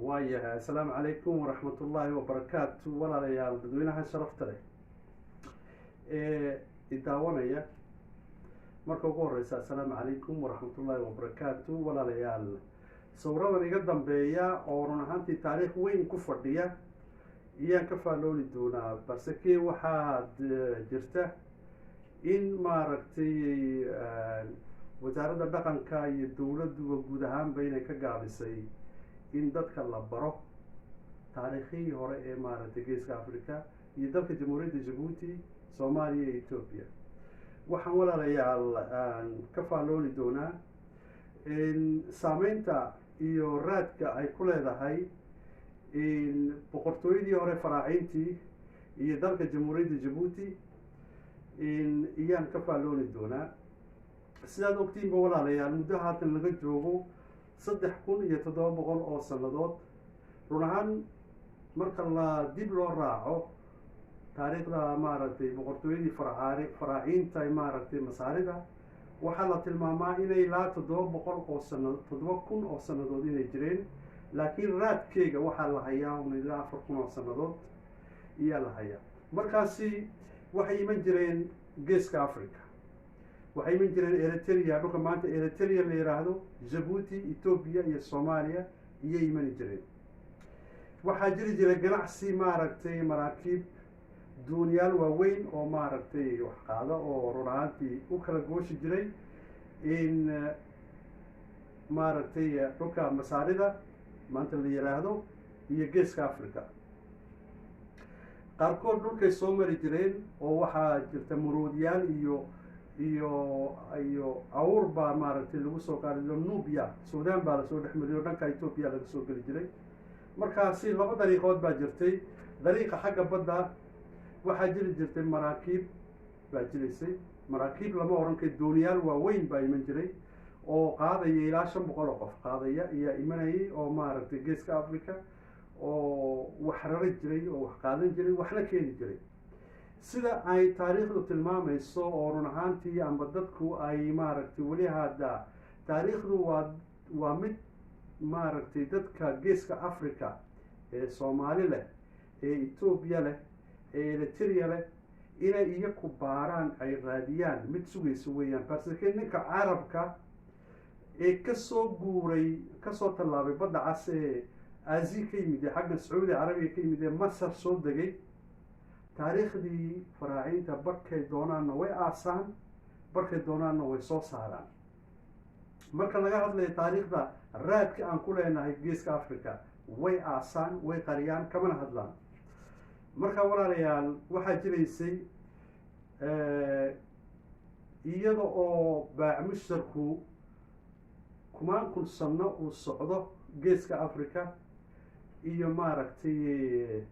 waayahay assalaamu calaykum waraxmatullaahi wabarakaatu walaalayaal dadweynaha sharafta leh ee idaawanaya marka ugu horeysa assalaamu calaykum waraxmatullaahi wabarakaatu walaalayaal sawiradan iga dambeeya oo run ahaantii taariikh weyn ku fadhiya iyaan ka faallooli doonaa balse kee waxaad jirta in maaragtay wasaaradda dhaqanka iyo dowladduba guud ahaanba inay ka gaabisay in dadka la baro taariikhihii hore ee maaragtay geeska africa iyo dalka jamhuuriyadda jabuuti soomaaliya iyo etoobiya waxaan walaalayaal ka faallooli doonaa saameynta iyo raadka ay ku leedahay boqortooyadii hore faraaciintii iyo dalka jamhuuriyadda jabuuti iyaan ka faallooli doonaa sidaad ogtiinba walaalayaal muddo haatan laga joogo 3700 oo sannadood run ahaan marka la dib loo raaco taariikhda maaragtay boqortooyadii faraaciinta maaragtay masaarida waxaa la tilmaamaa inay ilaa 700 oo sannadood 7000 oo sannadood inay jireen laakiin raadkeega waxaa la hayaa ilaa 4000 oo sannadood iyaa la hayaa markaasi waxay iman jireen geeska africa waxay iman jireen eritrea dhulka maanta eritrea la yiraahdo jabuuti etoobiya iyo soomaaliya iyay imani jireen waxaa jiri jiray ganacsi maaragtay maraakiib duuniyaal waaweyn oo maaragtay wax qaada oo run ahaantii u kala gooshi jiray in maaragtay dhulka masaarida maanta la yiraahdo iyo geeska africa qaarkood dhulkay soo mari jireen oo waxaa jirta muruudyaal iyo awr baa maaragtay lagu soo qaadiyo nubia suudaan baa lasoo dhex mariyo dhanka etoobiya laga soo geli jiray markaasi laba dariiqood baa jirtay dariiqa xagga badda waxaa jiri jirtay maraakiib baa jiraysay maraakiib lama oran kay dooniyaal waaweyn baa iman jiray oo qaadaya ilaa 500 oo qof qaadaya ayaa imanayay oo maaragtay geeska africa oo wax rari jiray oo wax qaadan jiray waxna keeni jiray sida ay taariikhdu tilmaamayso oo run ahaantii amba dadku ay maaragtay weli hadda taariikhdu waa mid maaragtay dadka geeska africa ee soomaali leh ee etoobiya leh ee eritrea leh inay iyaku baaraan ay raadiyaan mid sugayso weeyaan balse ninka carabka ee kasoo guuray kasoo tallaabay badda cas ee aasiya ka yimid ee xagga sacuudi carabiya ka yimid ee masar soo degay taariikhdii faraaciinta barkay doonaanna way aasaan barkay doonaanna way soo saaraan marka laga hadlayo taariikhda raadka aan ku leenahay geeska africa way aasaan way qariyaan kamana hadlaan marka walaalayaal waxaa jiraysay iyada oo baacmushtarku kumaan kun sano uu socdo geeska africa iyo maaragtay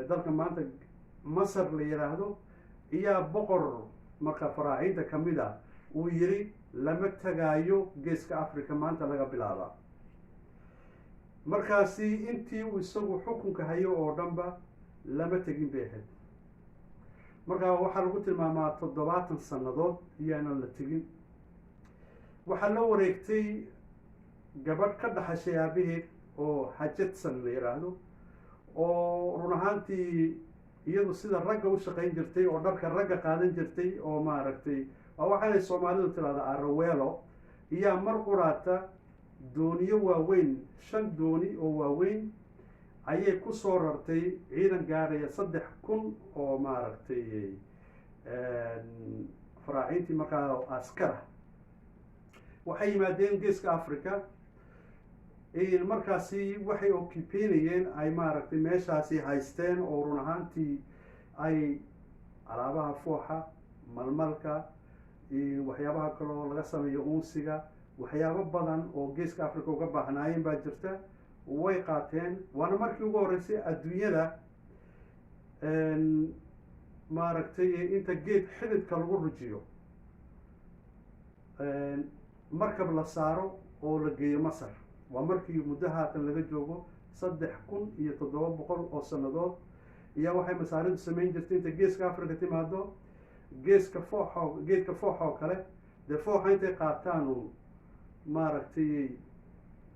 dalka maanta masar la yiraahdo iyaa boqor marka faraaciinta ka mid ah uu yiri lama tagaayo geeska africa maanta laga bilaaba markaasi intii uu isagu xukunka hayo oo dhanba lama tegin bay ahayd markaa waxaa lagu tilmaamaa 70 sannadood iyaanan la tegin waxaa la wareegtay gabadh ka dhaxashay aabaheed oo hajadsan la yiraahdo oo run ahaantii iyadu sida ragga u shaqayn jirtay oo dharka ragga qaadan jirtay oo maaragtay waxaanay soomaalidu tirahdaa araweelo iyaa mar quraata dooniyo waaweyn 5 dooni oo waaweyn ayay ku soo rartay ciidan gaaraya 3000 oo maaragtay faraaciintii markaa askara waxay yimaadeen geeska africa markaasi waxay okipeynayeen ay maaragtay meeshaasi haysteen oo run ahaantii ay alaabaha fooxa malmalka waxyaabaha kaloo laga sameeyo unsiga waxyaabo badan oo geeska africa uga baahnaayeen baa jirta way qaateen waana markii ugu horreysay adduunyada maaragtay inta geed xididka lagu rujiyo markab la saaro oo la geeyo masar waa markii muddo haatan laga joogo 3700 oo sannadood iyo waxay masaaridu samayn jirtay inta geeska africa timaado geedka fooxa oo kale dee fooxa intay qaataan maaragtay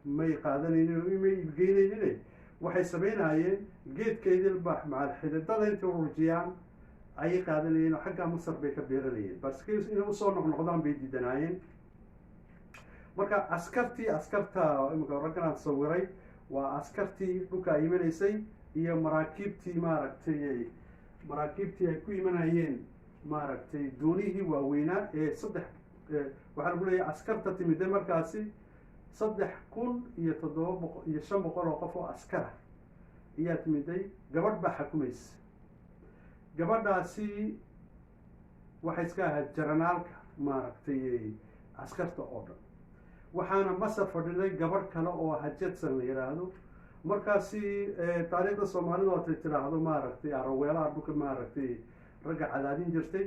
may qaadanaynin oo may iibgeynaynin waxay samaynayeen geedkeydii baax macal xididada intay urujiyaan ayay qaadanayeen oo xaggaa masar bay ka beeranayeen barskis inay usoo noqnoqdaan bay diidanaayeen marka askarta imika ragganaan sawiray waa askartii dhulka imanaysay iyo maraakiibtii maraakiibtii ay ku imanayeen maaragtay doonihii waaweynaa ee waxaa lagu leeyahay askarta timide markaasi 3,700 oo qof oo askara ayaa timiday gabadh baa xukumaysa gabadhaasi waxay iska ahayd jaranaalka maaragtay askarta oo dhan waxaana masar fadhiday gabadh kale oo hajadsan la yidhaahdo markaasi taariikhda soomaalida ootay tidhaahdo maaragtay araweelaha dhulka maaragtay ragga cadaadin jirtay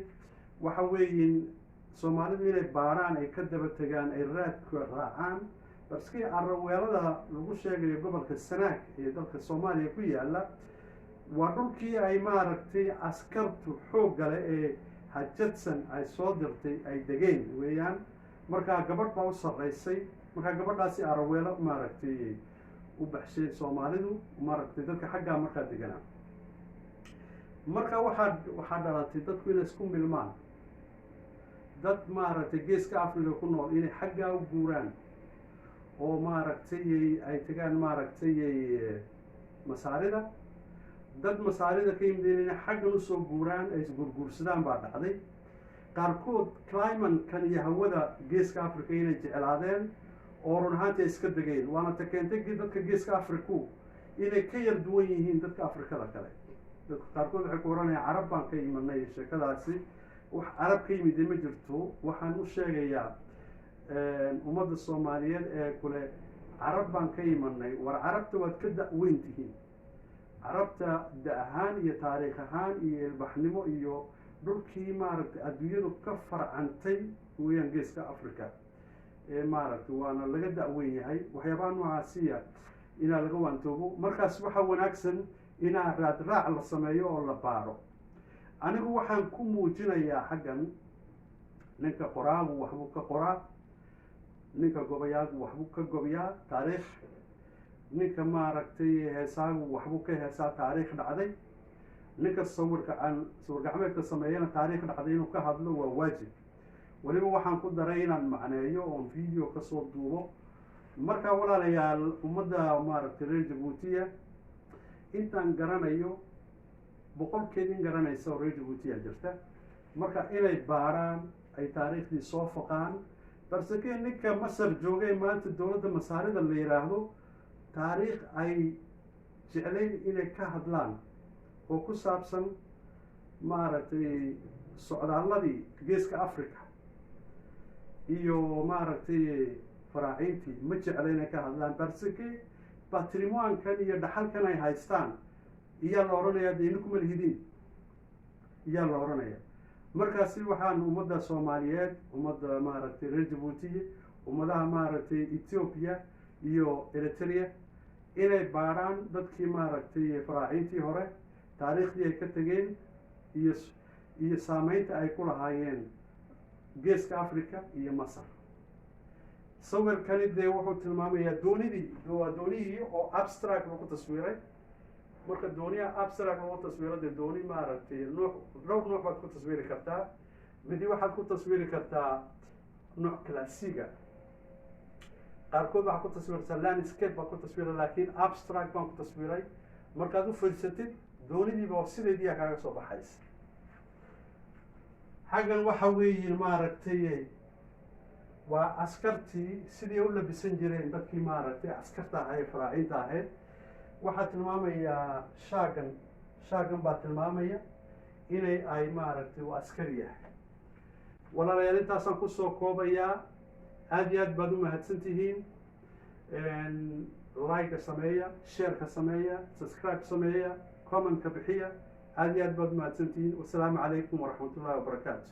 waxa weeyin soomaalidu inay baaraan ay ka daba tegaan ay raadka raacaan barskii araweelada lagu sheegayo gobolka sanaag ee dalka soomaaliya ku yaala waa dhulkii ay maaragtay askartu xooggale ee hajadsan ay soo dirtay ay degeen weeyaan markaa gabadh baa u sarraysay markaa gabadhaasi araweelo maaragtay u baxshay soomaalidu maaragtay dadka xaggaa markaa deganaa marka waxaa dhalatay dadku inay isku milmaan dad maaragtay geeska africa ku nool inay xaggaa u guuraan oo maaragtay ay tagaan maaragtay masaarida dad masaarida ka yimideen inay xaggan usoo guuraan ay isgurguursadaan baa dhacday qaarkood climankan iyo hawada geeska africa inay jeclaadeen oo run ahaantii ay iska degeen waana ta keentay dadka geeska africu inay ka yar duwan yihiin dadka afrikada kale dadka qaarkood waxay ku oranayaan carab baan ka imanay sheekadaasi wax carab ka yimid ma jirto waxaan u sheegayaa ummadda soomaaliyeed ee kule carab baan ka imanay war carabta waad ka da-weyn tihiin carabta da ahaan iyo taariikh ahaan iyo ilbaxnimo iyo dhulkii maaragtay adduunyadu ka farcantay weeyaan geeska africa ee maaragtay waana laga da-weyn yahay waxyaabaha noocaasiya inaa laga waantoobo markaas waxaa wanaagsan inaa raadraac la sameeyo oo la baaro anigu waxaan ku muujinayaa xaggan ninka qoraagu waxbuu ka qoraa ninka gobayaagu waxbuu ka gobayaa taariikh ninka maaragtay heesaagu waxbuu ka heesaa taariikh dhacday ninka sawir gacmeedka sameeyana taariikh dhacday inuu ka hadlo waa waajib weliba waxaan ku daray inaan macneeyo oon video kasoo duubo markaa walaalayaal ummadda maaragtay reer jabuutiya intaan garanayo boqolkeed in garanaysa oo reer jabuutiya jirta marka inay baaraan ay taariikhdii soo foqaan balse kii ninka masar joogay maanta dowladda masaarida la yidhaahdo taariikh ay jeclayn inay ka hadlaan oo ku saabsan maaragtay socdaaladii geeska africa iyo maaragtay faraaciintii ma jecla inay ka hadlaan balse kii batrimoankan iyo dhaxalkan ay haystaan iyaa la odhanayaa dee inikuma lihidin iyaa la odhanaya markaasi waxaan ummadda soomaaliyeed ummadda maaragtay reer jabuutiya ummadaha maaragtay ethiopia iyo eritrea inay baarhaan dadkii maaragtay faraaciintii hore taariikhdii ay ka tegeen iyo saameynta ay ku lahaayeen geeska africa iyo masar sawirkani dee wuxuu tilmaamayaa doonihii oo abstract lagu taswiiray marka dooniyaha abstract lagu taswiiro dee dooni maaragtay dhowr nooc baad ku taswiiri kartaa midi waxaad ku taswiiri kartaa nooc classiga qaarkood waxaad ku taswiirtaa landscape baad ku taswiira laakiin abstract baan ku taswiiray markaad u fadhiisatid doonidiiba sideediiyaa kaaga soo baxaysa xaggan waxa weeyiin maaragtay waa askartii sidii u labisan jireen dadkii maaragtay askarta ahayd faraaciinta ahayd waxaa tilmaamayaa shaagan baa tilmaamaya inay ay maaragtay u askari yahay walaalayaal intaasaan kusoo koobayaa aad iyo aad baad u mahadsan tihiin like sameeya shareka sameeya subscribe sameeya comment ka bixiya aad iyo aad baad u mahadsan tihiin wasalaamu calaykum waraxmat ullahi wabarakaatu